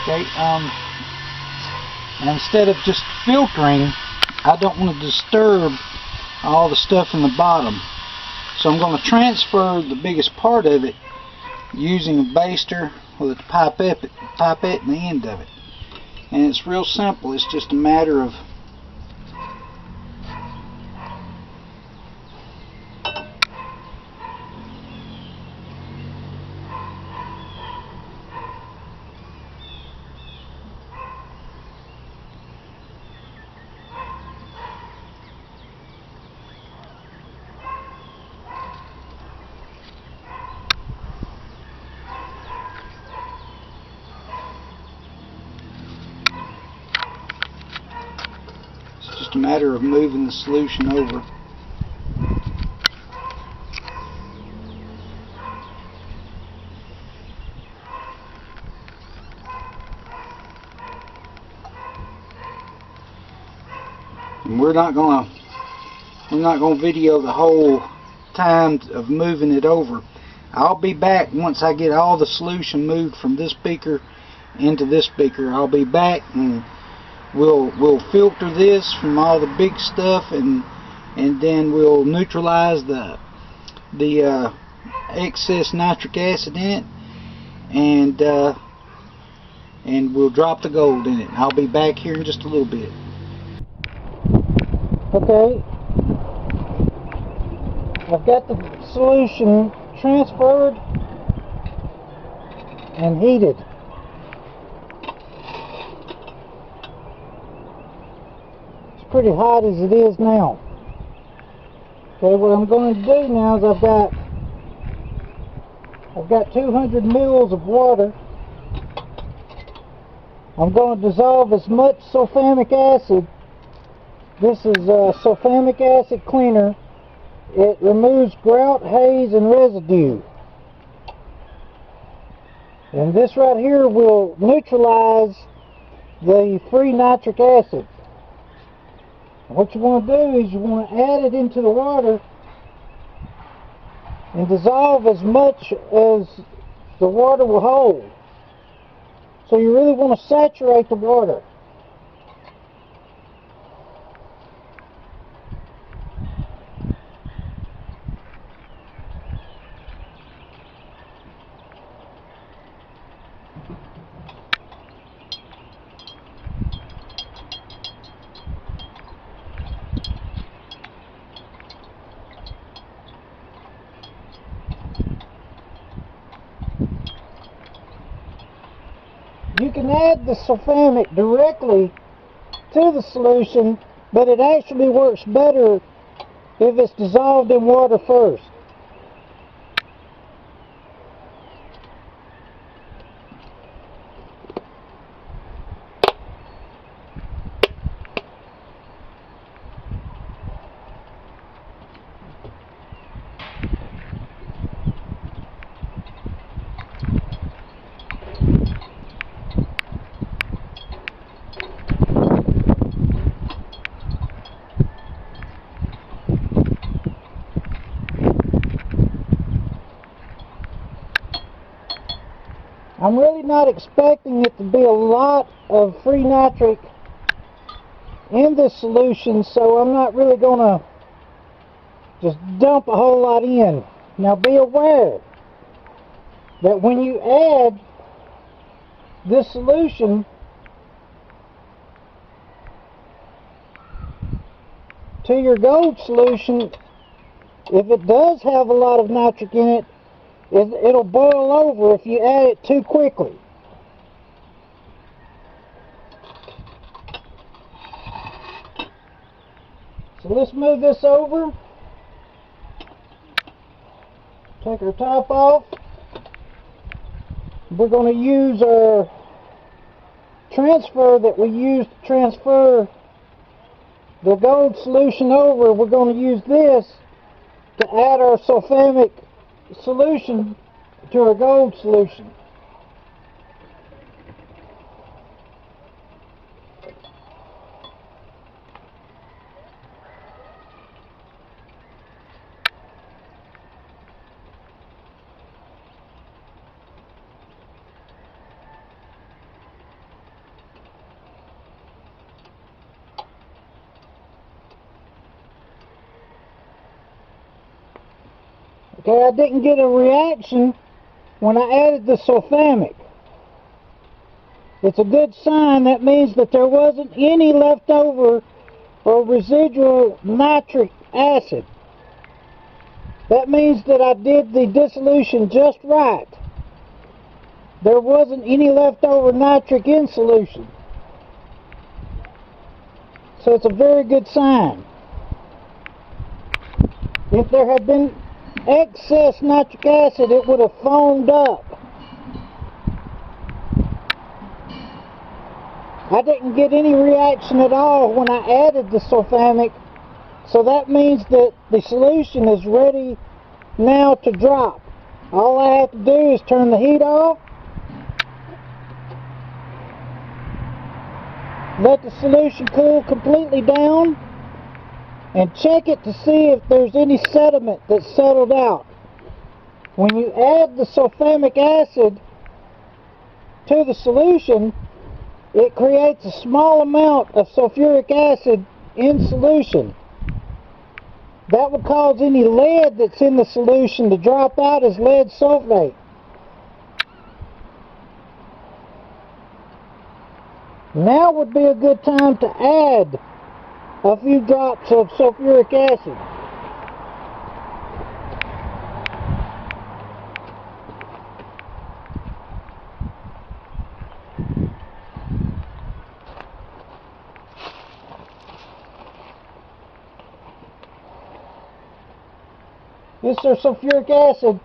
Okay, and instead of just filtering, I don't want to disturb all the stuff in the bottom. So I'm going to transfer the biggest part of it using a baster with a pipette in the end of it. And it's real simple. It's just a matter of moving the solution over. And we're not gonna video the whole time of moving it over. I'll be back once I get all the solution moved from this beaker into this beaker. I'll be back and we'll filter this from all the big stuff, and then we'll neutralize the excess nitric acid in it, and we'll drop the gold in it. I'll be back here in just a little bit. Okay, I've got the solution transferred and heated. Pretty hot as it is now. Okay, what I'm going to do now is I've got 200 mils of water. I'm going to dissolve as much sulfamic acid. This is sulfamic acid cleaner. It removes grout, haze, and residue. And this right here will neutralize the free nitric acid. What you want to do is you want to add it into the water and dissolve as much as the water will hold. So you really want to saturate the water. You can add the sulfamic directly to the solution, but it actually works better if it's dissolved in water first. I'm really not expecting it to be a lot of free nitric in this solution, so I'm not really going to just dump a whole lot in. Now be aware that when you add this solution to your gold solution, if it does have a lot of nitric in it, it'll boil over if you add it too quickly. So let's move this over. Take our top off. We're going to use our transfer that we used to transfer the gold solution over. We're going to use this to add our sulfamic solution to our gold solution. Okay, I didn't get a reaction when I added the sulfamic. It's a good sign. That means that there wasn't any leftover or residual nitric acid. That means that I did the dissolution just right. There wasn't any leftover nitric in solution. So it's a very good sign. If there had been excess nitric acid, it would have foamed up. I didn't get any reaction at all when I added the sulfamic, so that means that the solution is ready now to drop. All I have to do is turn the heat off, let the solution cool completely down, and check it to see if there's any sediment that's settled out. When you add the sulfamic acid to the solution, it creates a small amount of sulfuric acid in solution. That would cause any lead that's in the solution to drop out as lead sulfate. Now would be a good time to add a few drops of sulfuric acid. This is sulfuric acid.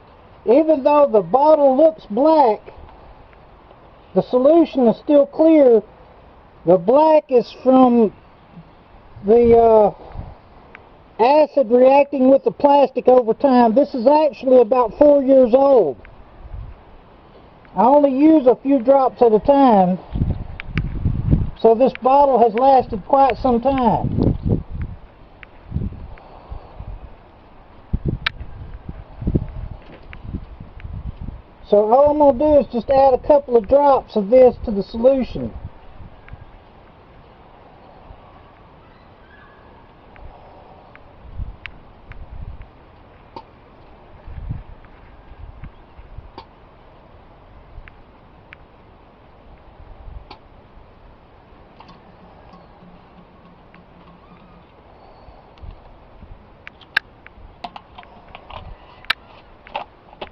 Even though the bottle looks black, the solution is still clear. The black is from the acid reacting with the plastic over time. This is actually about 4 years old. I only use a few drops at a time, so this bottle has lasted quite some time. So all I'm going to do is just add a couple of drops of this to the solution.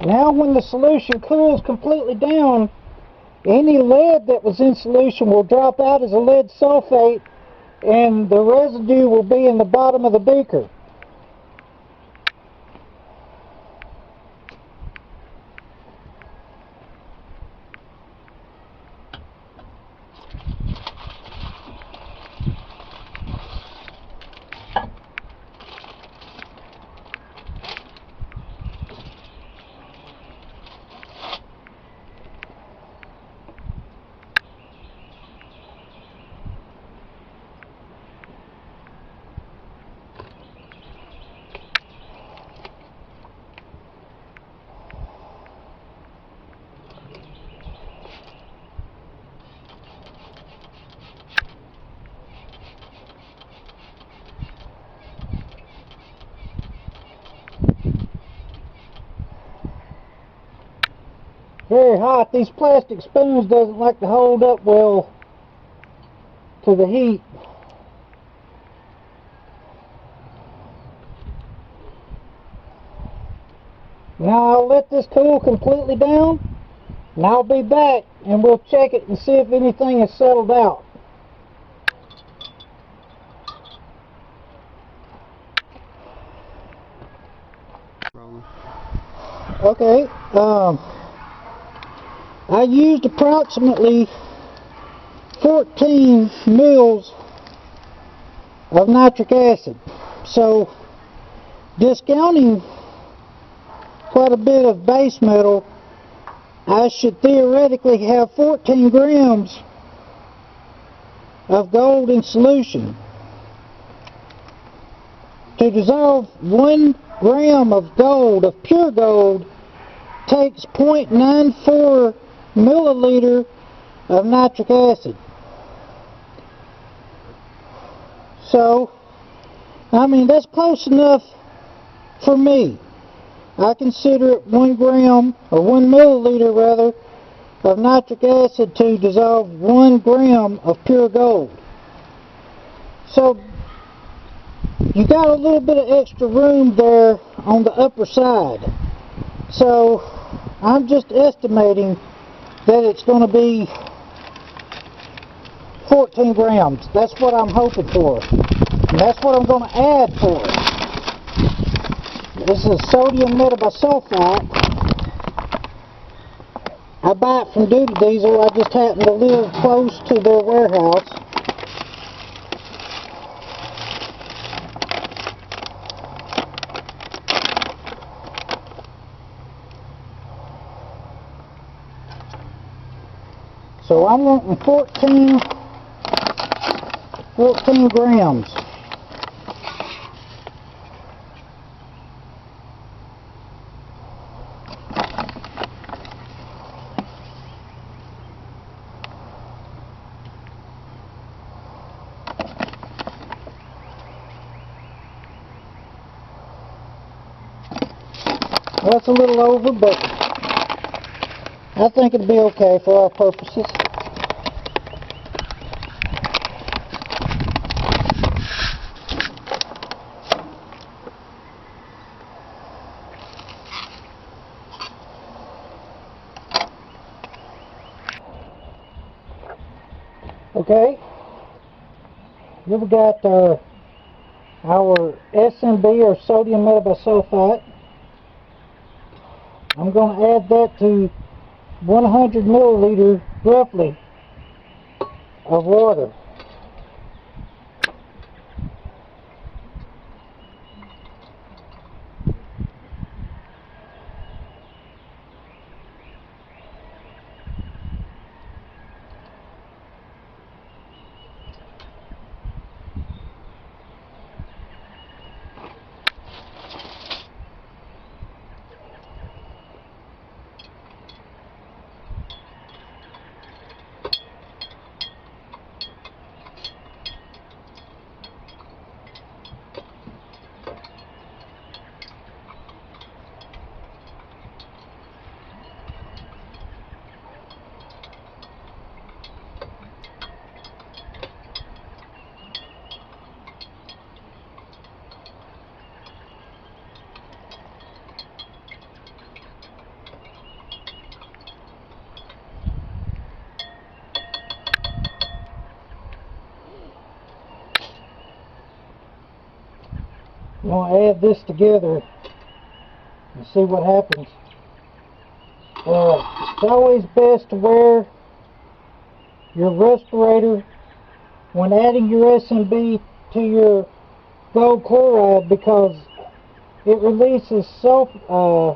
Now when the solution cools completely down, any lead that was in solution will drop out as a lead sulfate, and the residue will be in the bottom of the beaker. Very hot. These plastic spoons doesn't like to hold up well to the heat. Now I'll let this cool completely down, and I'll be back and we'll check it and see if anything has settled out. Okay, I used approximately 14 mils of nitric acid, so discounting quite a bit of base metal, I should theoretically have 14 grams of gold in solution. To dissolve 1 gram of gold, of pure gold, takes 0.94 milliliter of nitric acid. So, I mean, that's close enough for me. I consider it 1 gram, or 1 milliliter rather, of nitric acid to dissolve 1 gram of pure gold. So you got a little bit of extra room there on the upper side. So I'm just estimating that it's going to be 14 grams. That's what I'm hoping for. And that's what I'm going to add for it. This is sodium metabisulfite. I buy it from Duty Diesel. I just happen to live close to their warehouse. So I'm wanting 14 grams. That's a little over, but I think it'll be okay for our purposes. Okay, here we got our SMB, or sodium metabisulfite. I'm going to add that to 100 milliliter roughly of water. I'm going to add this together and see what happens. It's always best to wear your respirator when adding your SMB to your gold chloride, because it releases sulfur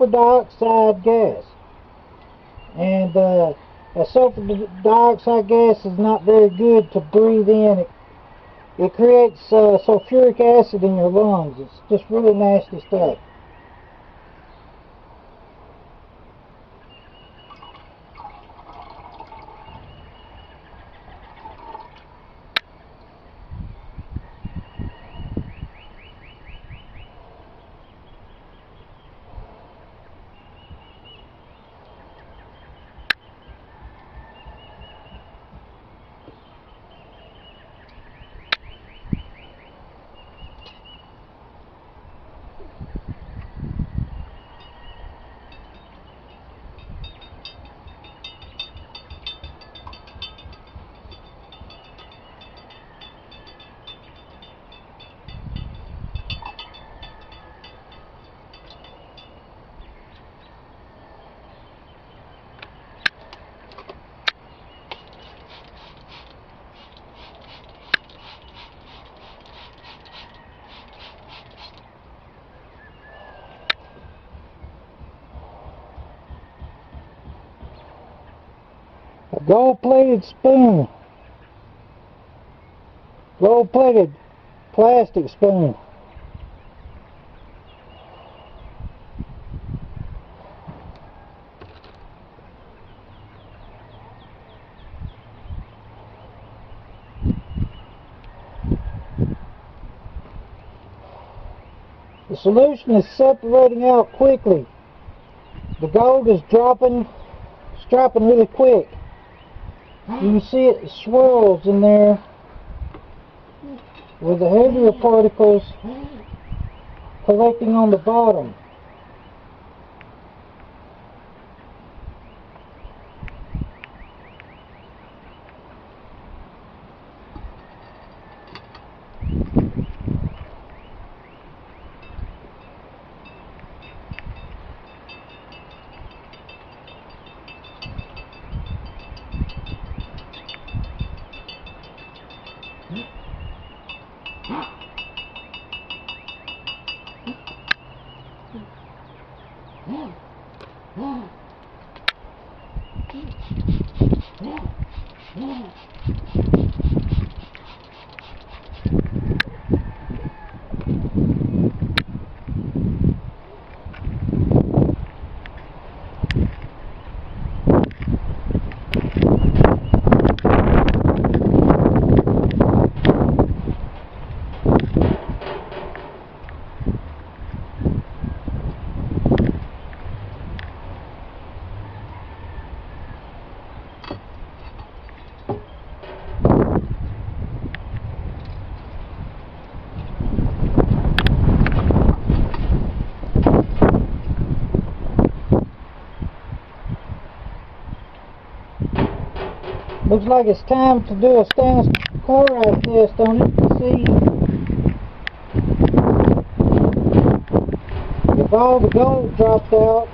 dioxide gas, and a sulfur dioxide gas is not very good to breathe in. It creates sulfuric acid in your lungs. It's just really nasty stuff. A gold-plated spoon. Gold-plated plastic spoon. The solution is separating out quickly. The gold is dropping really quick. You can see it swirls in there with the heavier particles collecting on the bottom. Looks like it's time to do a stainless chloride test on it to see if all the gold dropped out.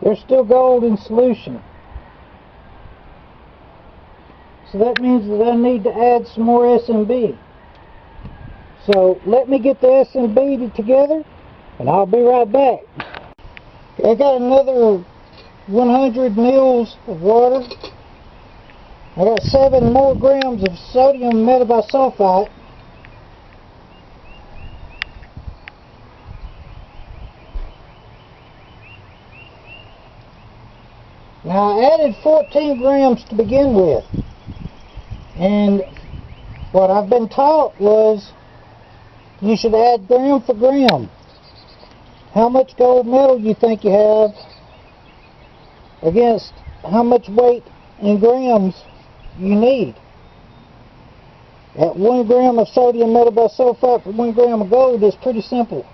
There's still gold in solution. So that means that I need to add some more SMB. So let me get the SMB together and I'll be right back. I got another 100 mils of water. I got 7 more grams of sodium metabisulfite. Now I added 14 grams to begin with, and what I've been taught was you should add gram for gram. How much gold metal you think you have against how much weight in grams you need. At 1 gram of sodium metabisulfite for 1 gram of gold is pretty simple.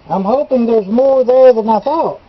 I'm hoping there's more there than I thought.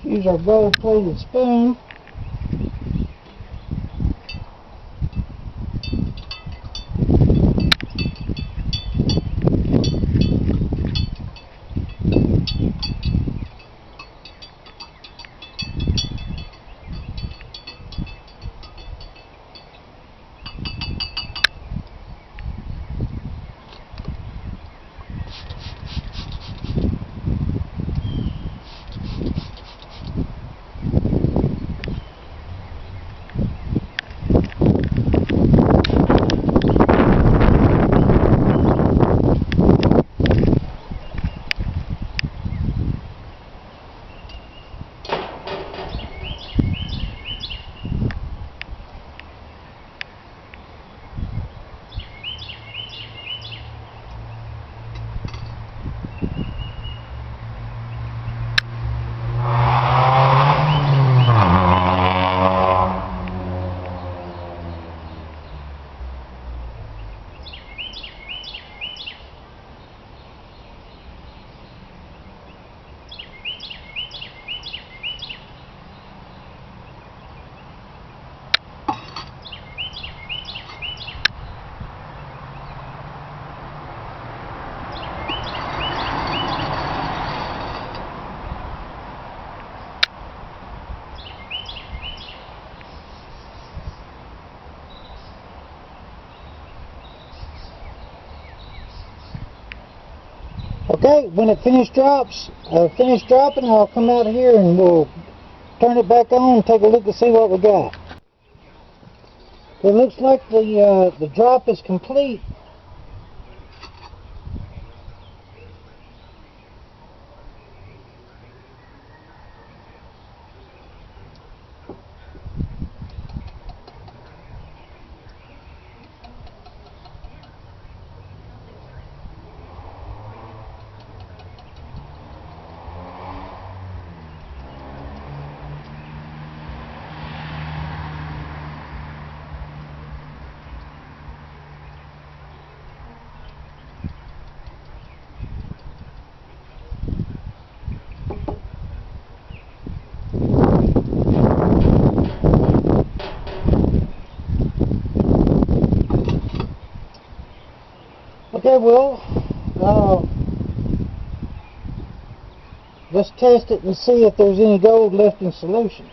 Use our gold-plated spoon. Okay, when it finish dropping, I'll come out here and we'll turn it back on and take a look and see what we got. It looks like the drop is complete. Okay, well, let's test it and see if there's any gold left in solution.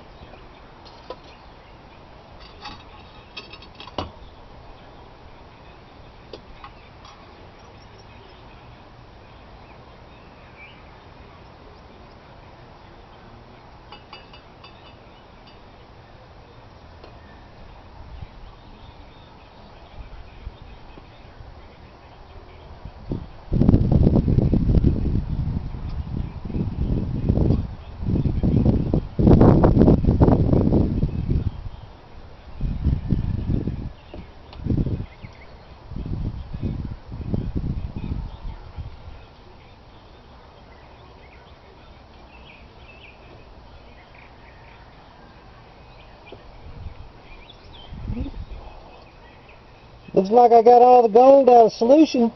Looks like I got all the gold out of solution.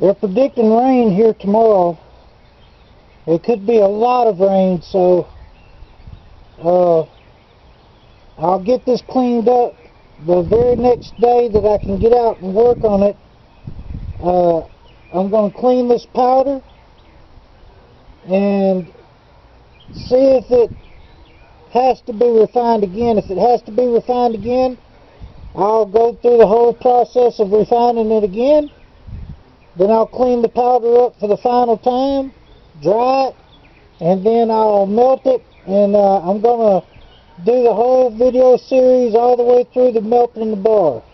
They're predicting rain here tomorrow. It could be a lot of rain, so I'll get this cleaned up the very next day that I can get out and work on it. I'm going to clean this powder and see if it has to be refined again. If it has to be refined again, I'll go through the whole process of refining it again. Then I'll clean the powder up for the final time, dry it, and then I'll melt it, and I'm going to do the whole video series all the way through the melting the bar.